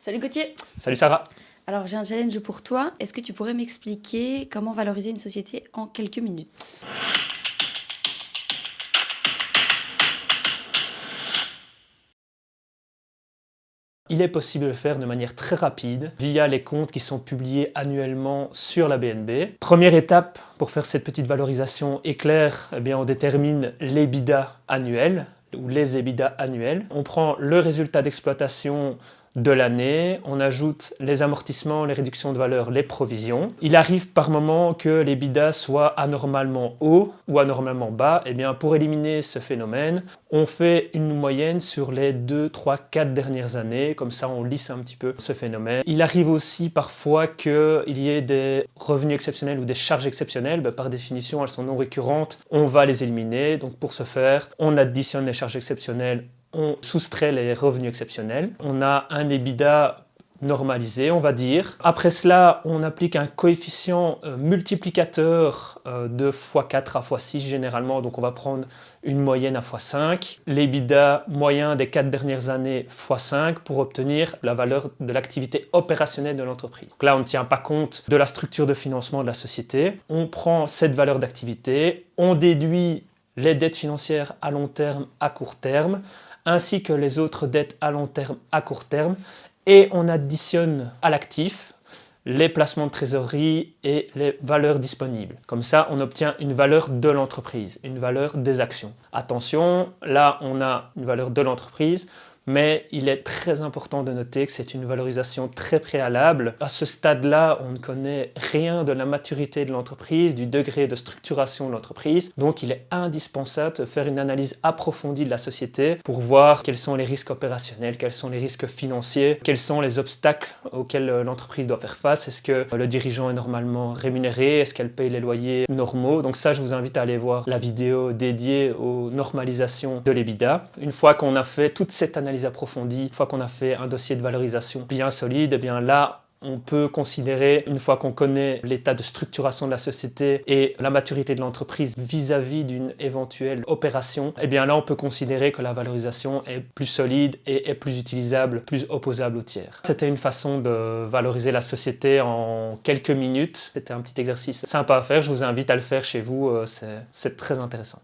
Salut Gauthier. Salut Sarah. Alors j'ai un challenge pour toi. Est-ce que tu pourrais m'expliquer comment valoriser une société en quelques minutes? Il est possible de le faire de manière très rapide via les comptes qui sont publiés annuellement sur la BNB. Première étape pour faire cette petite valorisation éclair, on détermine l'EBITDA annuel ou les EBITDA annuels. On prend le résultat d'exploitation de l'année, on ajoute les amortissements, les réductions de valeur, les provisions. Il arrive par moment que l'EBITDA soit anormalement haut ou anormalement bas. Pour éliminer ce phénomène, on fait une moyenne sur les 2, 3, 4 dernières années, comme ça on lisse un petit peu ce phénomène. Il arrive aussi parfois qu'il y ait des revenus exceptionnels ou des charges exceptionnelles. Par définition, elles sont non récurrentes, on va les éliminer. Donc pour ce faire, on additionne les charges exceptionnelles, on soustrait les revenus exceptionnels. On a un EBITDA normalisé, on va dire. Après cela, on applique un coefficient multiplicateur de x4 à x6 généralement, donc on va prendre une moyenne à x5. L'EBITDA moyen des 4 dernières années x5 pour obtenir la valeur de l'activité opérationnelle de l'entreprise. Donc là, on ne tient pas compte de la structure de financement de la société. On prend cette valeur d'activité, on déduit les dettes financières à long terme, à court terme, ainsi que les autres dettes à long terme, à court terme, et on additionne à l'actif les placements de trésorerie et les valeurs disponibles. Comme ça, on obtient une valeur de l'entreprise, une valeur des actions. Attention, là, on a une valeur de l'entreprise, mais il est très important de noter que c'est une valorisation très préalable. À ce stade-là, on ne connaît rien de la maturité de l'entreprise, du degré de structuration de l'entreprise. Donc, il est indispensable de faire une analyse approfondie de la société pour voir quels sont les risques opérationnels, quels sont les risques financiers, quels sont les obstacles auxquels l'entreprise doit faire face. Est-ce que le dirigeant est normalement rémunéré? Est-ce qu'elle paye les loyers normaux? Donc ça, je vous invite à aller voir la vidéo dédiée aux normalisations de l'EBITDA. Une fois qu'on a fait toute cette analyse approfondie, une fois qu'on a fait un dossier de valorisation bien solide, là, on peut considérer, une fois qu'on connaît l'état de structuration de la société et la maturité de l'entreprise vis-à-vis d'une éventuelle opération, là, on peut considérer que la valorisation est plus solide et est plus utilisable, plus opposable aux tiers. C'était une façon de valoriser la société en quelques minutes. C'était un petit exercice sympa à faire. Je vous invite à le faire chez vous. C'est très intéressant.